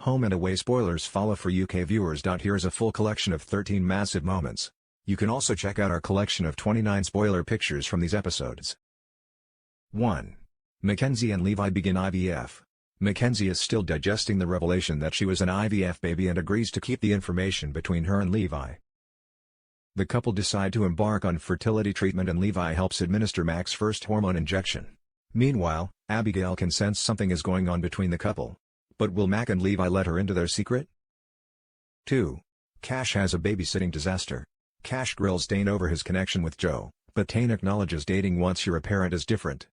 Home and away spoilers follow for UK viewers. Here's a full collection of 13 massive moments. You can also check out our collection of 29 spoiler pictures from these episodes. 1. Mackenzie and Levi begin IVF. Mackenzie is still digesting the revelation that she was an IVF baby and agrees to keep the information between her and Levi. The couple decide to embark on fertility treatment and Levi helps administer Mac's first hormone injection. Meanwhile, Abigail can sense something is going on between the couple. But will Mac and Levi let her into their secret? 2. Cash has a babysitting disaster. Cash grills Tane over his connection with Joe, but Tane acknowledges dating once you're a parent is different.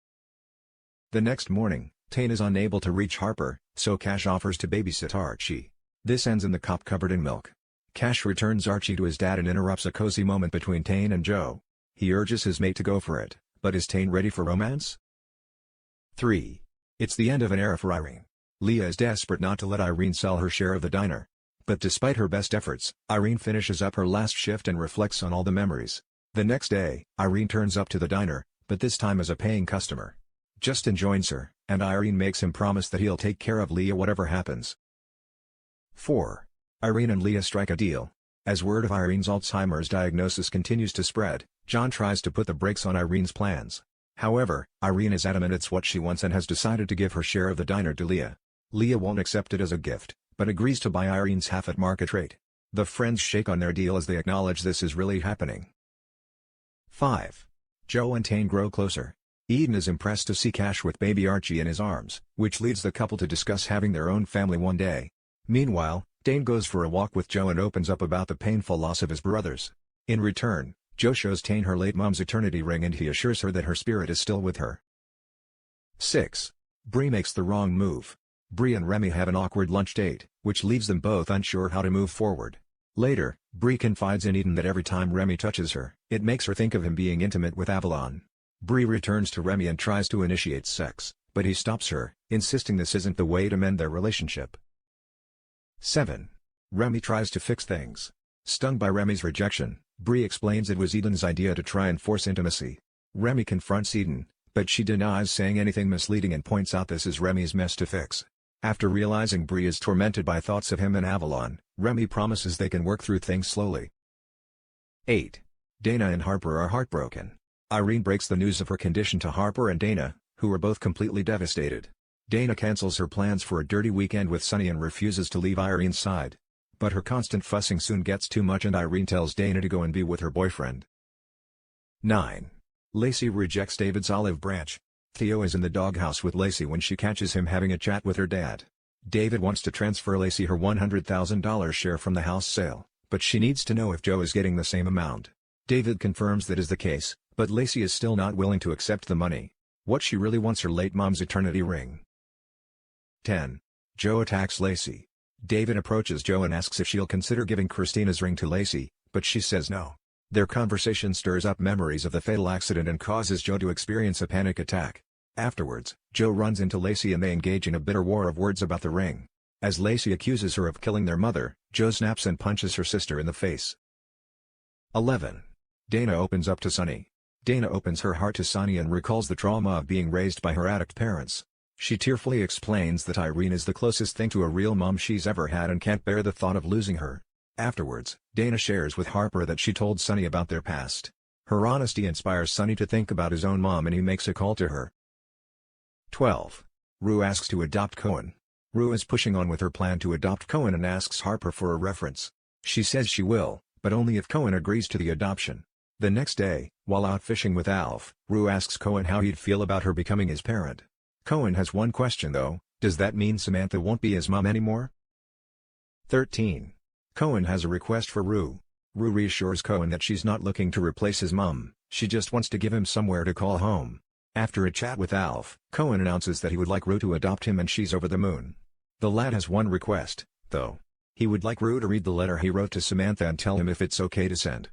The next morning, Tane is unable to reach Harper, so Cash offers to babysit Archie. This ends in the cop covered in milk. Cash returns Archie to his dad and interrupts a cozy moment between Tane and Joe. He urges his mate to go for it, but is Tane ready for romance? 3. It's the end of an era for Irene. Leah is desperate not to let Irene sell her share of the diner. But despite her best efforts, Irene finishes up her last shift and reflects on all the memories. The next day, Irene turns up to the diner, but this time as a paying customer. Justin joins her, and Irene makes him promise that he'll take care of Leah whatever happens. 4. Irene and Leah strike a deal. As word of Irene's Alzheimer's diagnosis continues to spread, John tries to put the brakes on Irene's plans. However, Irene is adamant it's what she wants and has decided to give her share of the diner to Leah. Leah won't accept it as a gift, but agrees to buy Irene's half at market rate. The friends shake on their deal as they acknowledge this is really happening. 5. Joe and Tane grow closer. Eden is impressed to see Cash with baby Archie in his arms, which leads the couple to discuss having their own family one day. Meanwhile, Tane goes for a walk with Joe and opens up about the painful loss of his brothers. In return, Joe shows Tane her late mom's eternity ring and he assures her that her spirit is still with her. 6. Bree makes the wrong move. Bree and Remy have an awkward lunch date, which leaves them both unsure how to move forward. Later, Bree confides in Eden that every time Remy touches her, it makes her think of him being intimate with Avalon. Bree returns to Remy and tries to initiate sex, but he stops her, insisting this isn't the way to mend their relationship. 7. Remy tries to fix things. Stung by Remy's rejection, Bree explains it was Eden's idea to try and force intimacy. Remy confronts Eden, but she denies saying anything misleading and points out this is Remy's mess to fix. After realizing Bree is tormented by thoughts of him and Avalon, Remy promises they can work through things slowly. 8. Dana and Harper are heartbroken. Irene breaks the news of her condition to Harper and Dana, who are both completely devastated. Dana cancels her plans for a dirty weekend with Sunny and refuses to leave Irene's side. But her constant fussing soon gets too much and Irene tells Dana to go and be with her boyfriend. 9. Lacy rejects David's olive branch. Theo is in the doghouse with Lacy when she catches him having a chat with her dad. David wants to transfer Lacy her $100,000 share from the house sale, but she needs to know if Joe is getting the same amount. David confirms that is the case, but Lacy is still not willing to accept the money. What she really wants her late mom's eternity ring. 10. Joe attacks Lacy. David approaches Joe and asks if she'll consider giving Christina's ring to Lacy, but she says no. Their conversation stirs up memories of the fatal accident and causes Joe to experience a panic attack. Afterwards, Joe runs into Lacy and they engage in a bitter war of words about the ring. As Lacy accuses her of killing their mother, Joe snaps and punches her sister in the face. 11. Dana opens up to Sunny. Dana opens her heart to Sunny and recalls the trauma of being raised by her addict parents. She tearfully explains that Irene is the closest thing to a real mom she's ever had and can't bear the thought of losing her. Afterwards, Dana shares with Harper that she told Sunny about their past. Her honesty inspires Sunny to think about his own mom and he makes a call to her. 12. Rue asks to adopt Cohen. Rue is pushing on with her plan to adopt Cohen and asks Harper for a reference. She says she will, but only if Cohen agrees to the adoption. The next day, while out fishing with Alf, Rue asks Cohen how he'd feel about her becoming his parent. Cohen has one question though: does that mean Samantha won't be his mom anymore? 13. Cohen has a request for Rue. Rue reassures Cohen that she's not looking to replace his mom, she just wants to give him somewhere to call home. After a chat with Alf, Cohen announces that he would like Rue to adopt him and she's over the moon. The lad has one request, though. He would like Rue to read the letter he wrote to Samantha and tell him if it's okay to send.